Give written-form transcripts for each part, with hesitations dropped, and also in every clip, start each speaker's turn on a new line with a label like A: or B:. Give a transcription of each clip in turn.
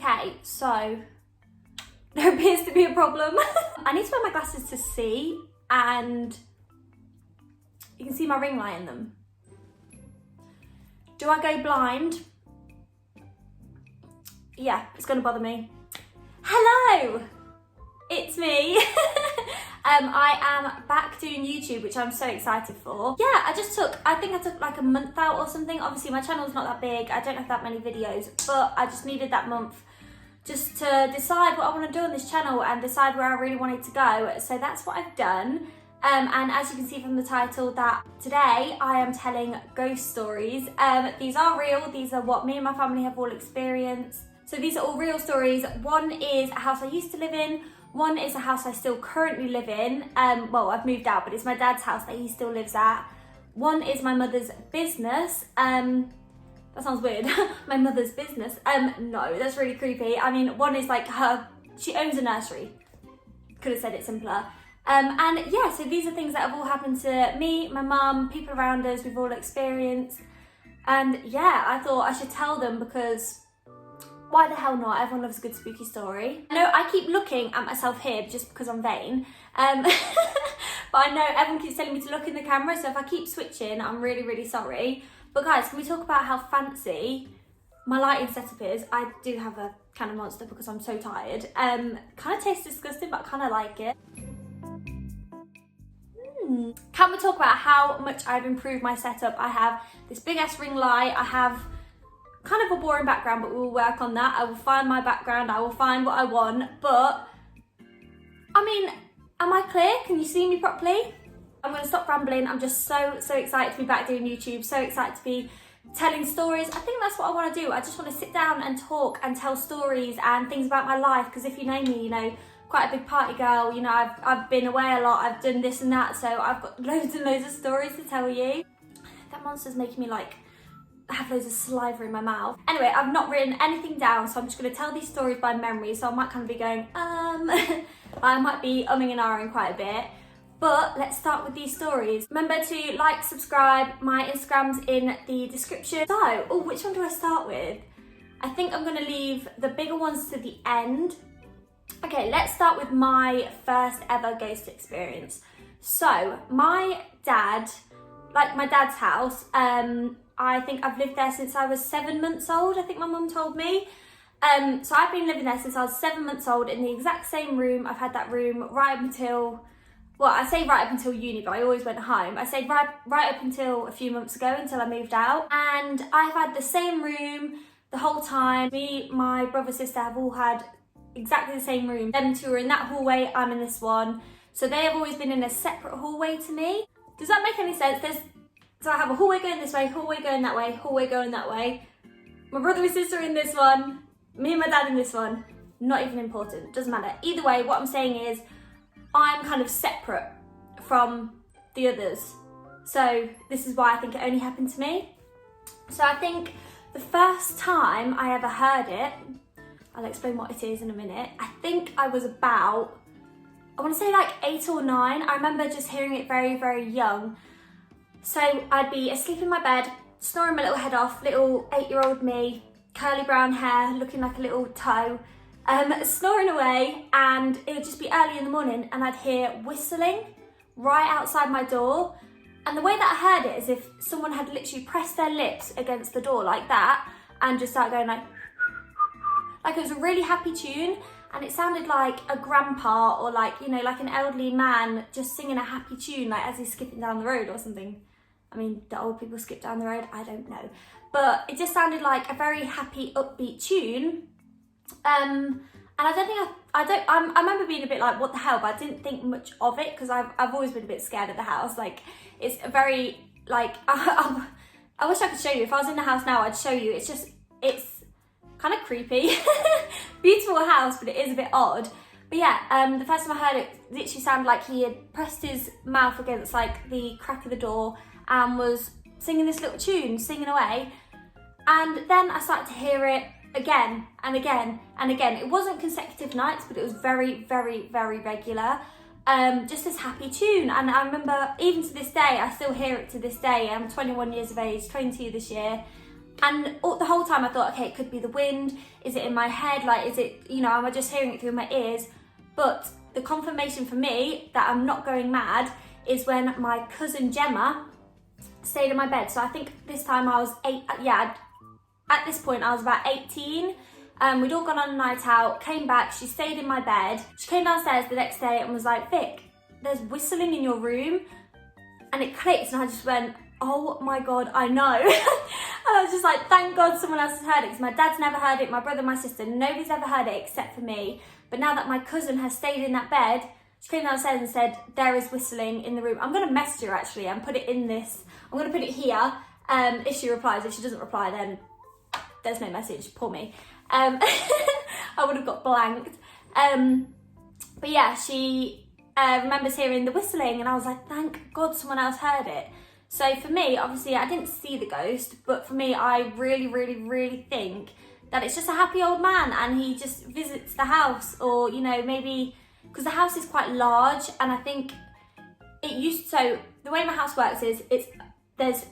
A: Okay, so there appears to be a problem. I need to wear my glasses to see, and you can see my ring light in them. Do I go blind? Yeah, it's gonna bother me. Hello, it's me. I am back doing YouTube, which I'm so excited for. Yeah, I think I took like a month out or something. Obviously my channel's not that big, I don't have that many videos, but I just needed that month just to decide what I want to do on this channel and decide where I really wanted to go. So that's what I've done. And as you can see from the title, that today I am telling ghost stories. These are real, these are what me and my family have all experienced. So these are all real stories. One is a house I used to live in, one is a house I still currently live in. Well, I've moved out, but it's my dad's house that he still lives at. One is my mother's business. That sounds weird. My mother's business. No, that's really creepy. I mean, one is like she owns a nursery. Could have said it simpler. And yeah, so these are things that have all happened to me, my mum, people around us, we've all experienced. And yeah, I thought I should tell them because why the hell not? Everyone loves a good spooky story. I know I keep looking at myself here just because I'm vain. But I know everyone keeps telling me to look in the camera, so if I keep switching, I'm really, really sorry. But guys, can we talk about how fancy my lighting setup is? I do have a can of Monster because I'm so tired. Kind of tastes disgusting, but I kind of like it. Can we talk about how much I've improved my setup? I have this big ass ring light. I have kind of a boring background, but we will work on that. I will find my background. I will find what I want. But I mean, am I clear? Can you see me properly? I'm going to stop rambling. I'm just so excited to be back doing YouTube. So excited to be telling stories. I think that's what I want to do. I just want to sit down and talk and tell stories and things about my life. Because if you know me, you know, quite a big party girl, you know, I've been away a lot, I've done this and that, so I've got loads and loads of stories to tell you. That monster's making me like have loads of saliva in my mouth. Anyway, I've not written anything down, so I'm just going to tell these stories by memory, so I might kind of be going, I might be umming and ahhing quite a bit. But let's start with these stories. Remember to like, subscribe, my Instagram's in the description. So, which one do I start with? I think I'm going to leave the bigger ones to the end. Okay, let's start with my first ever ghost experience. So, my dad, like my dad's house, I think I've lived there since I was 7 months old, I think my mum told me. So I've been living there since I was 7 months old in the exact same room. I've had that room right up until, well, I say right up until uni, but I always went home. I say right up until a few months ago, until I moved out. And I've had the same room the whole time. Me, my brother, sister have all had exactly the same room. Them two are in that hallway, I'm in this one. So they have always been in a separate hallway to me. Does that make any sense? So I have a hallway going this way, hallway going that way, hallway going that way. My brother and sister in this one, me and my dad in this one. Not even important, doesn't matter. Either way, what I'm saying is I'm kind of separate from the others. So this is why I think it only happened to me. So I think the first time I ever heard it, I'll explain what it is in a minute. I think I was about, I want to say like 8 or 9. I remember just hearing it very, very young. So I'd be asleep in my bed, snoring my little head off, little 8-year-old me, curly brown hair, looking like a little toe, snoring away, and it would just be early in the morning and I'd hear whistling right outside my door. And the way that I heard it is if someone had literally pressed their lips against the door like that and just started going like it was a really happy tune, and it sounded like a grandpa or like, you know, like an elderly man just singing a happy tune like as he's skipping down the road or something. I mean, do old people skip down the road? I don't know. But it just sounded like a very happy, upbeat tune. And I don't think I remember being a bit like, what the hell? But I didn't think much of it because I've always been a bit scared of the house. Like, it's a very, like, I wish I could show you. If I was in the house now, I'd show you. It's kind of creepy. Beautiful house, but it is a bit odd. But yeah, the first time I heard it, literally sounded like he had pressed his mouth against like the crack of the door and was singing this little tune, singing away. And then I started to hear it again and again and again. It wasn't consecutive nights, but it was very, very, very regular. Just this happy tune. And I remember even to this day, I still hear it to this day. I'm 21 years of age, 22 this year. And the whole time I thought, okay, it could be the wind. Is it in my head? Like, is it, you know, am I just hearing it through my ears? But the confirmation for me that I'm not going mad is when my cousin Gemma stayed in my bed. So I think this time I was at this point I was about 18. We'd all gone on a night out, came back, she stayed in my bed. She came downstairs the next day and was like, Vic, there's whistling in your room. And it clicked and I just went, oh my God, I know. And I was just like, thank God someone else has heard it, because my dad's never heard it, my brother, my sister, nobody's ever heard it except for me. But now that my cousin has stayed in that bed, she came downstairs and said, there is whistling in the room. I'm gonna message her actually and put it in this. I'm gonna put it here. If she replies. If she doesn't reply, then there's no message, poor me. I would have got blanked. But yeah, she remembers hearing the whistling and I was like, thank God someone else heard it. So for me, obviously I didn't see the ghost, but for me, I really, really, really think that it's just a happy old man and he just visits the house, or, you know, maybe, because the house is quite large and I think so the way my house works is there's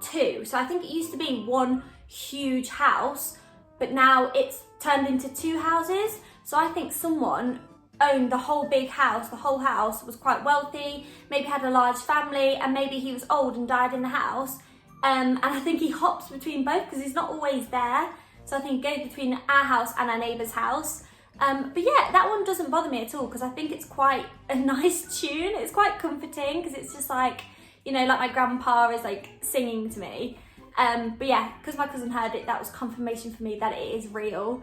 A: two. So I think it used to be one huge house, but now it's turned into two houses. So I think someone owned the whole big house, the whole house, was quite wealthy, maybe had a large family, and maybe he was old and died in the house. And I think he hops between both because he's not always there. So I think he goes between our house and our neighbour's house. But yeah, that one doesn't bother me at all because I think it's quite a nice tune. It's quite comforting because it's just like, you know, like my grandpa is like singing to me. But yeah, because my cousin heard it, that was confirmation for me that it is real.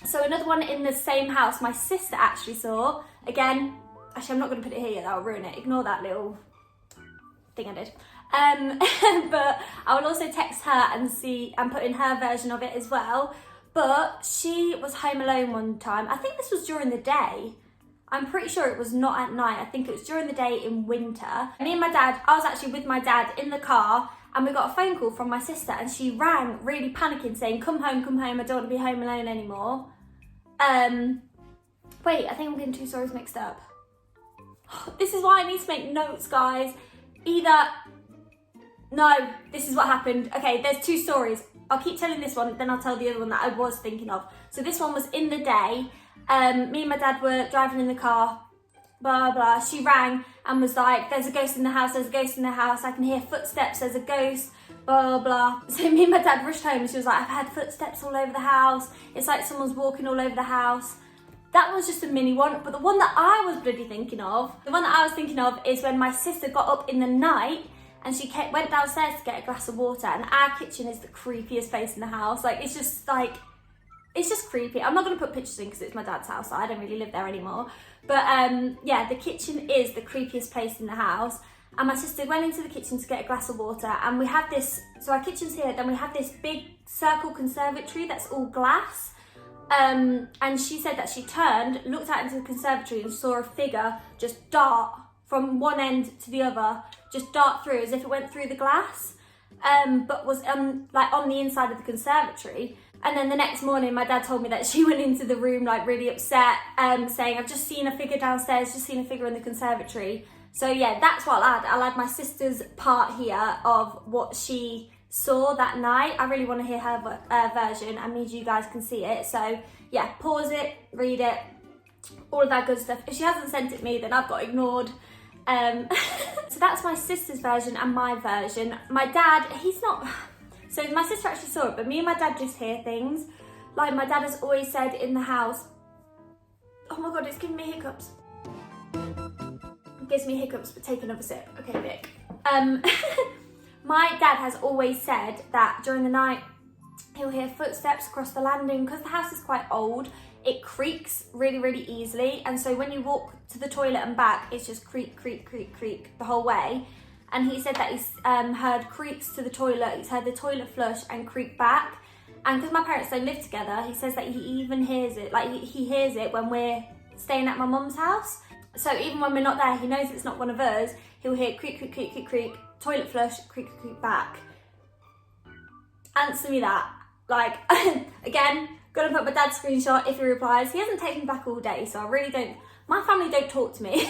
A: So another one in the same house, my sister actually saw. Again, actually I'm not going to put it here, that'll ruin it. Ignore that little thing I did. But I will also text her and put in her version of it as well. But she was home alone one time. I think this was during the day. I'm pretty sure it was not at night. I think it was during the day in winter. Me and my dad, I was actually with my dad in the car and we got a phone call from my sister and she rang really panicking saying, come home, I don't want to be home alone anymore. Wait, I think I'm getting two stories mixed up. This is why I need to make notes, guys. No, this is what happened. Okay, there's two stories. I'll keep telling this one, then I'll tell the other one that I was thinking of. So this one was in the day. Me and my dad were driving in the car, blah, blah. She rang and was like, there's a ghost in the house, there's a ghost in the house. I can hear footsteps, there's a ghost, blah, blah. So me and my dad rushed home and she was like, I've had footsteps all over the house. It's like someone's walking all over the house. That was just a mini one. But the one that I was bloody thinking of, is when my sister got up in the night and she went downstairs to get a glass of water, and our kitchen is the creepiest place in the house. Like, it's just creepy. I'm not going to put pictures in because it's my dad's house, so I don't really live there anymore. But yeah, the kitchen is the creepiest place in the house. And my sister went into the kitchen to get a glass of water, and we have this, so our kitchen's here, then we have this big circle conservatory that's all glass. And she said that she turned, looked out into the conservatory and saw a figure just dart from one end to the other, just dart through as if it went through the glass, but was like on the inside of the conservatory. And then the next morning, my dad told me that she went into the room like really upset, saying, I've just seen a figure downstairs, just seen a figure in the conservatory. So yeah, that's what I'll add. I'll add my sister's part here of what she saw that night. I really want to hear her version and means you guys can see it. So yeah, pause it, read it, all of that good stuff. If she hasn't sent it me, then I've got ignored. So that's my sister's version and my version. My dad, he's not... So my sister actually saw it, but me and my dad just hear things. Like my dad has always said in the house... Oh my God, it's giving me hiccups. It gives me hiccups, but take another sip. Okay, Vic. My dad has always said that during the night, he'll hear footsteps across the landing. Because the house is quite old, it creaks really, really easily. And so when you walk to the toilet and back, it's just creak, creak, creak, creak the whole way. And he said that he's heard creaks to the toilet, he's heard the toilet flush and creak back. And because my parents don't live together, he says that he even hears it, like he hears it when we're staying at my mum's house. So even when we're not there, he knows it's not one of us, he'll hear creak, creak, creak, creak, creak, toilet flush, creak, creak, creak back. Answer me that. Like, again, gonna put my dad's screenshot if he replies. He hasn't taken me back all day, so I really don't, my family don't talk to me.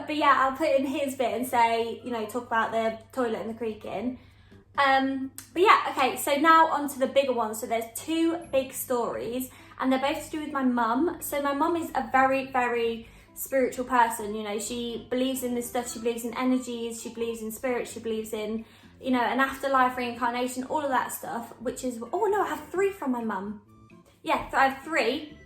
A: But yeah, I'll put in his bit and say, you know, talk about the toilet and the creaking. But yeah, okay, so now on to the bigger ones. So there's 2 big stories, and they're both to do with my mum. So my mum is a very, very spiritual person. You know, she believes in this stuff. She believes in energies. She believes in spirits. She believes in, you know, an afterlife, reincarnation, all of that stuff, which is, oh no, I have 3 from my mum. Yeah, so I have 3.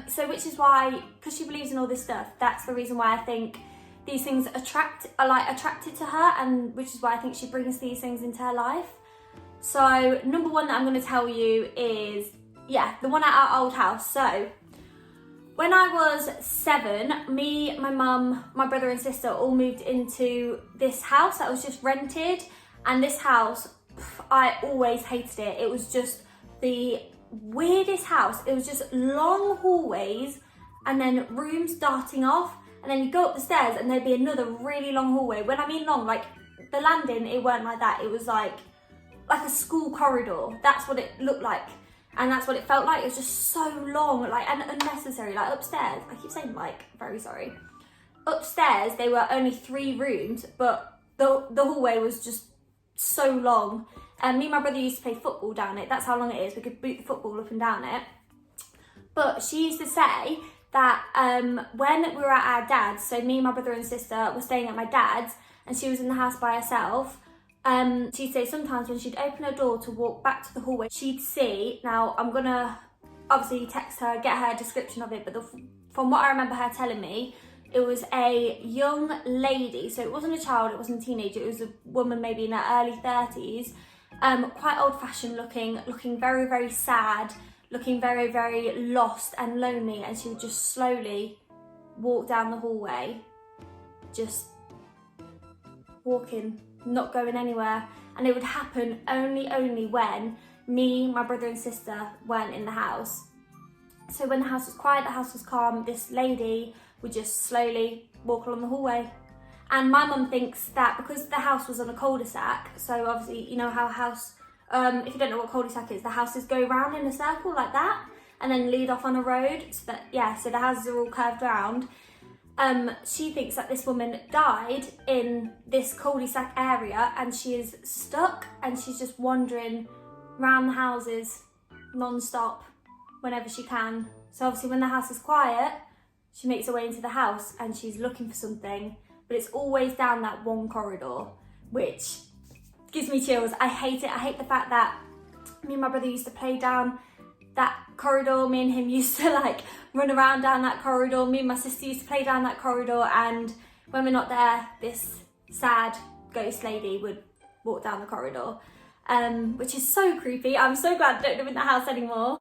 A: So which is why, because she believes in all this stuff, that's the reason why I think these things are like attracted to her, and which is why I think she brings these things into her life. So number 1 that I'm going to tell you is, yeah, the one at our old house. So when I was 7, me, my mum, my brother and sister all moved into this house that was just rented, and this house, I always hated it. It was just the weirdest house. It was just long hallways and then rooms darting off, and then you go up the stairs and there'd be another really long hallway. When I mean long, like the landing, it weren't like that. It was like a school corridor. That's what it looked like, and that's what it felt like. It was just so long, like, and unnecessary. Like upstairs, I keep saying like, very sorry. Upstairs, they were only 3 rooms, but the hallway was just so long. And me and my brother used to play football down it. That's how long it is. We could boot the football up and down it. But she used to say that when we were at our dad's, so me, my brother and sister were staying at my dad's, and she was in the house by herself, she'd say sometimes when she'd open her door to walk back to the hallway, she'd see, now I'm gonna obviously text her, get her a description of it, but from what I remember her telling me, it was a young lady, so it wasn't a child, it wasn't a teenager, it was a woman maybe in her early 30s, quite old-fashioned looking very, very sad, looking very, very lost and lonely, and she would just slowly walk down the hallway, just walking, not going anywhere. And it would happen only when me, my brother and sister weren't in the house. So when the house was quiet, the house was calm, this lady would just slowly walk along the hallway. And my mum thinks that because the house was on a cul-de-sac, so obviously you know how a house, if you don't know what cul-de-sac is, the houses go round in a circle like that and then lead off on a road, so that, yeah, so the houses are all curved round. She thinks that this woman died in this cul-de-sac area, and she is stuck and she's just wandering round the houses non-stop whenever she can. So obviously when the house is quiet, she makes her way into the house and she's looking for something, but it's always down that one corridor, which gives me chills. I hate it. I hate the fact that me and my brother used to play down that corridor. Me and him used to like run around down that corridor. Me and my sister used to play down that corridor, and when we're not there, this sad ghost lady would walk down the corridor, which is so creepy. I'm so glad I don't live in the house anymore.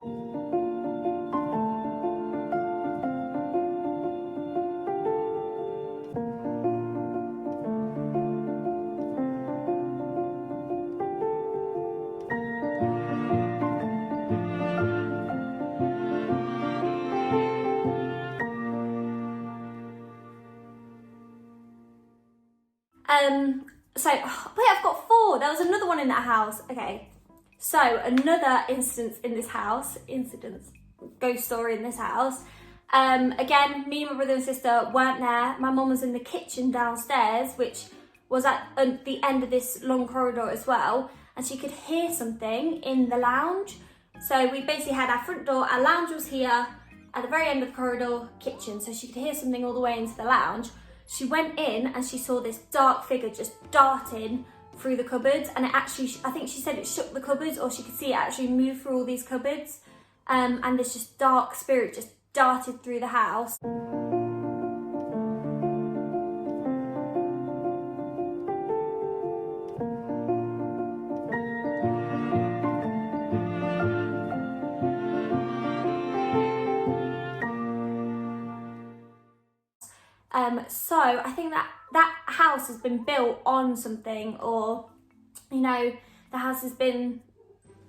A: So, wait, I've got 4. There was another one in that house. Okay, so another ghost story in this house. Again, me, my brother and sister weren't there. My mum was in the kitchen downstairs, which was at the end of this long corridor as well, and she could hear something in the lounge. So we basically had our front door, our lounge was here, at the very end of the corridor, kitchen, so she could hear something all the way into the lounge. She went in and she saw this dark figure just darting through the cupboards, and it actually, I think she said it shook the cupboards, or she could see it actually move through all these cupboards, and this just dark spirit just darted through the house. So I think that house has been built on something, or, you know, the house has been,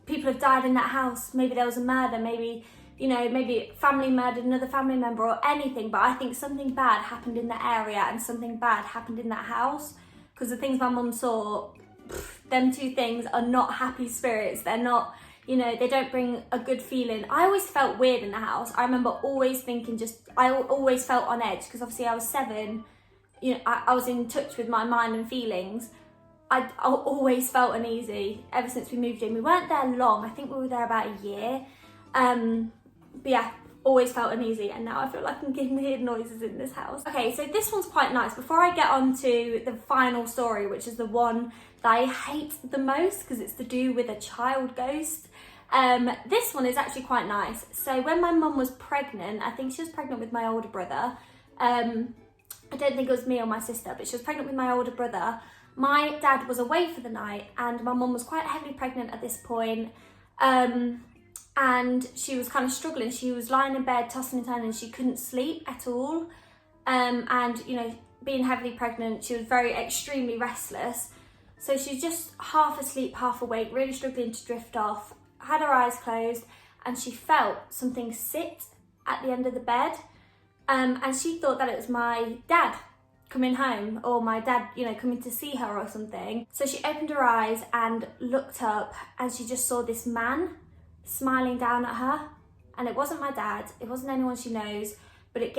A: people have died in that house. Maybe there was a murder, maybe, you know, maybe family murdered another family member or anything. But I think something bad happened in the area and something bad happened in that house, because the things my mum saw, them 2 things are not happy spirits. They're not, you know, they don't bring a good feeling. I always felt weird in the house. I remember always thinking, I always felt on edge, because obviously I was 7, you know, I was in touch with my mind and feelings. I always felt uneasy ever since we moved in. We weren't there long, I think we were there about a year. But yeah, always felt uneasy, and now I feel like I'm getting weird noises in this house. Okay, so this one's quite nice. Before I get on to the final story, which is the one that I hate the most because it's to do with a child ghost, this one is actually quite nice. So when my mum was pregnant, I think she was pregnant with my older brother. I don't think it was me or my sister, but she was pregnant with my older brother. My dad was away for the night, and my mum was quite heavily pregnant at this point. And she was kind of struggling. She was lying in bed, tossing and turning, and she couldn't sleep at all. And, you know, being heavily pregnant, she was extremely restless. So she's just half asleep, half awake, really struggling to drift off, had her eyes closed, and she felt something sit at the end of the bed. And she thought that it was my dad coming home, or my dad, you know, coming to see her or something. So she opened her eyes and looked up, and she just saw this man smiling down at her. And it wasn't my dad, it wasn't anyone she knows, but it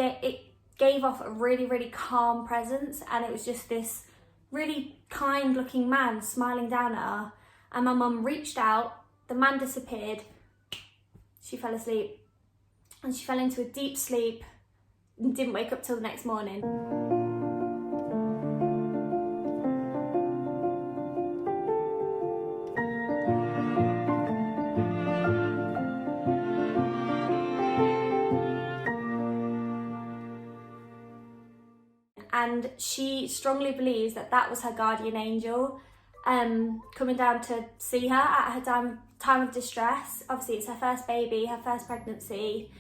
A: gave off a really, really calm presence, and it was just this really kind looking man smiling down at her. And my mum reached out, the man disappeared, she fell asleep, and she fell into a deep sleep and didn't wake up till the next morning. And she strongly believes that that was her guardian angel coming down to see her at her time of distress. Obviously it's her first baby, her first pregnancy.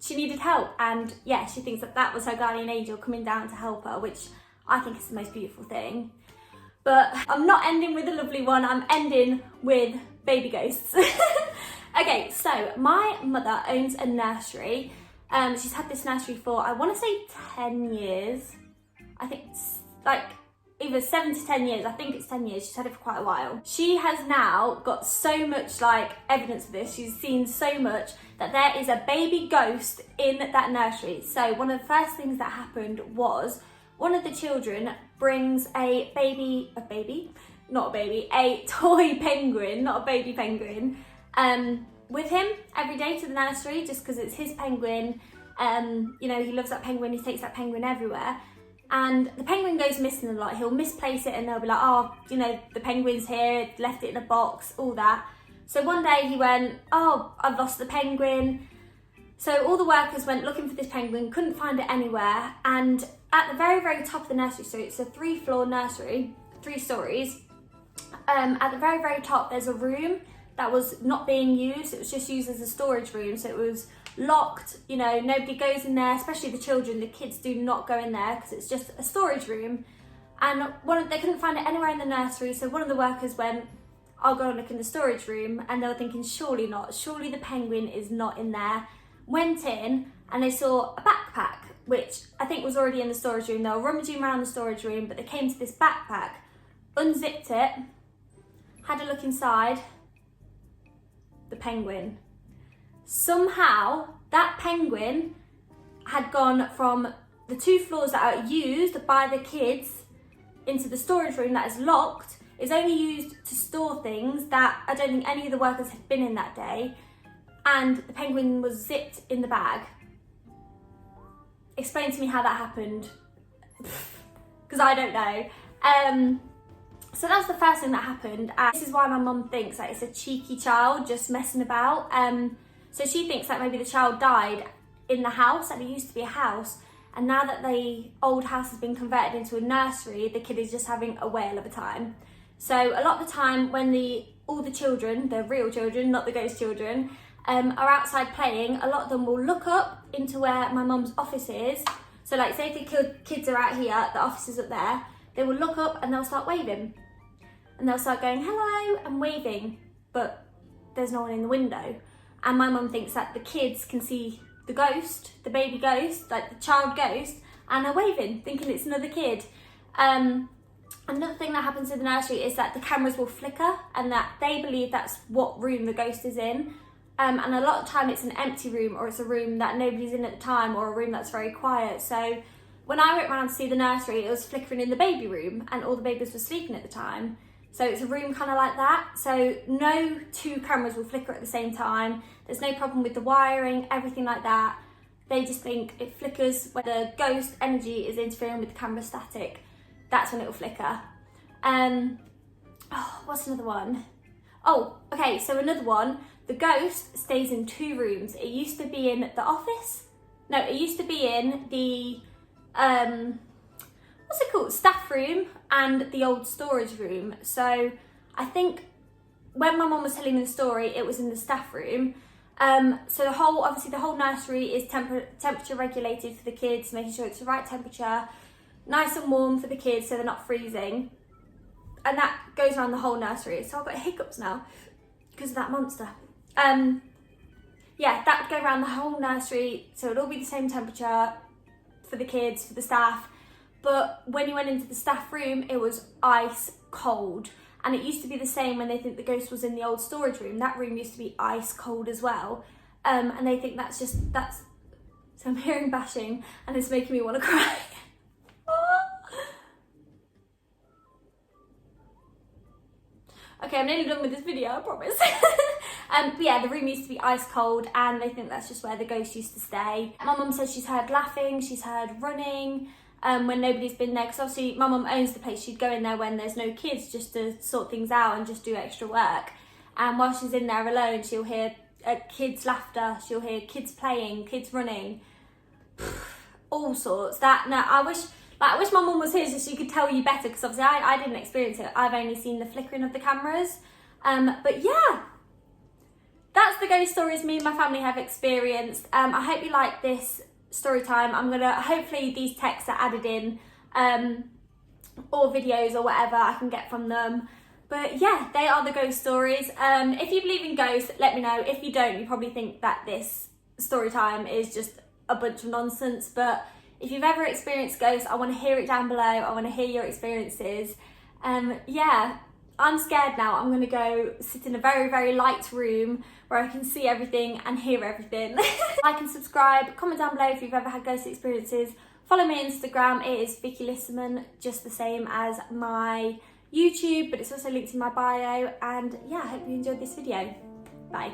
A: She needed help, and yeah, she thinks that that was her guardian angel coming down to help her, which I think is the most beautiful thing. But I'm not ending with a lovely one, I'm ending with baby ghosts. Okay, so my mother owns a nursery. She's had this nursery for, I want to say 10 years. I think it's like either 7 to 10 years. I think it's 10 years. She's had it for quite a while. She has now got so much like evidence of this. She's seen so much that there is a baby ghost in that nursery. So one of the first things that happened was one of the children brings a toy penguin, not a baby penguin, with him every day to the nursery, just because it's his penguin. You know, he loves that penguin, he takes that penguin everywhere. And the penguin goes missing a lot. He'll misplace it and they'll be like, oh, you know, the penguin's here, left it in a box, all that. So one day he went, oh, I've lost the penguin. So all the workers went looking for this penguin, couldn't find it anywhere. And at the very, very top of the nursery, so it's a 3-floor nursery, 3 stories. At the very, very top, there's a room that was not being used. It was just used as a storage room. So it was locked, you know, nobody goes in there, especially the children. The kids do not go in there because it's just a storage room. And they couldn't find it anywhere in the nursery. So one of the workers went, I'll go and look in the storage room. And they were thinking, surely not. Surely the penguin is not in there. Went in and they saw a backpack, which I think was already in the storage room. They were rummaging around the storage room, but they came to this backpack, unzipped it, had a look inside. The penguin. Somehow that penguin had gone from the 2 floors that are used by the kids into the storage room that is locked, is only used to store things that I don't think any of the workers had been in that day, and the penguin was zipped in the bag. Explain to me how that happened, because I don't know. So that's the first thing that happened. This is why my mum thinks that it's a cheeky child just messing about. So she thinks that maybe the child died in the house, and it used to be a house, and now that the old house has been converted into a nursery, the kid is just having a whale of a time. So a lot of the time when all the children, the real children, not the ghost children, are outside playing, a lot of them will look up into where my mum's office is. So like say if the kids are out here, the office is up there, they will look up and they'll start waving. And they'll start going, hello, and waving, but there's no one in the window. And my mum thinks that the kids can see the ghost, the baby ghost, like the child ghost, and are waving, thinking it's another kid. Another thing that happens in the nursery is that the cameras will flicker, and that they believe that's what room the ghost is in. And a lot of time it's an empty room, or it's a room that nobody's in at the time, or a room that's very quiet. So when I went round to see the nursery, it was flickering in the baby room and all the babies were sleeping at the time. So it's a room kind of like that. So no two cameras will flicker at the same time. There's no problem with the wiring, everything like that. They just think it flickers when the ghost energy is interfering with the camera static. That's when it will flicker. What's another one? Oh, okay, so another one. The ghost stays in 2 rooms. It used to be in the office. No, it used to be in the, what's it called? Staff room and the old storage room. So I think when my mum was telling me the story, it was in the staff room. So obviously the whole nursery is temperature regulated for the kids, making sure it's the right temperature, nice and warm for the kids so they're not freezing. And that goes around the whole nursery. So I've got hiccups now because of that monster. Yeah, that would go around the whole nursery, so it'd all be the same temperature for the kids, for the staff. But when you went into the staff room, it was ice cold. And it used to be the same when they think the ghost was in the old storage room. That room used to be ice cold as well. And they think that's. So I'm hearing bashing and it's making me want to cry. Okay, I'm nearly done with this video, I promise. But yeah, the room used to be ice cold and they think that's just where the ghost used to stay. My mum says she's heard laughing, she's heard running when nobody's been there. Because obviously my mum owns the place. She'd go in there when there's no kids just to sort things out and just do extra work. And while she's in there alone, she'll hear kids' laughter, she'll hear kids playing, kids running, all sorts. I wish my mum was here so she could tell you better, because obviously I didn't experience it. I've only seen the flickering of the cameras. But yeah, that's the ghost stories me and my family have experienced. I hope you like this story time. Hopefully these texts are added in, or videos or whatever I can get from them. But yeah, they are the ghost stories. If you believe in ghosts, let me know. If you don't, you probably think that this story time is just a bunch of nonsense. But if you've ever experienced ghosts, I want to hear it down below. I want to hear your experiences. Yeah, I'm scared now. I'm going to go sit in a very, very light room where I can see everything and hear everything. Like and subscribe. Comment down below if you've ever had ghost experiences. Follow me on Instagram. It is Vickylissaman, just the same as my YouTube, but it's also linked in my bio. And yeah, I hope you enjoyed this video. Bye.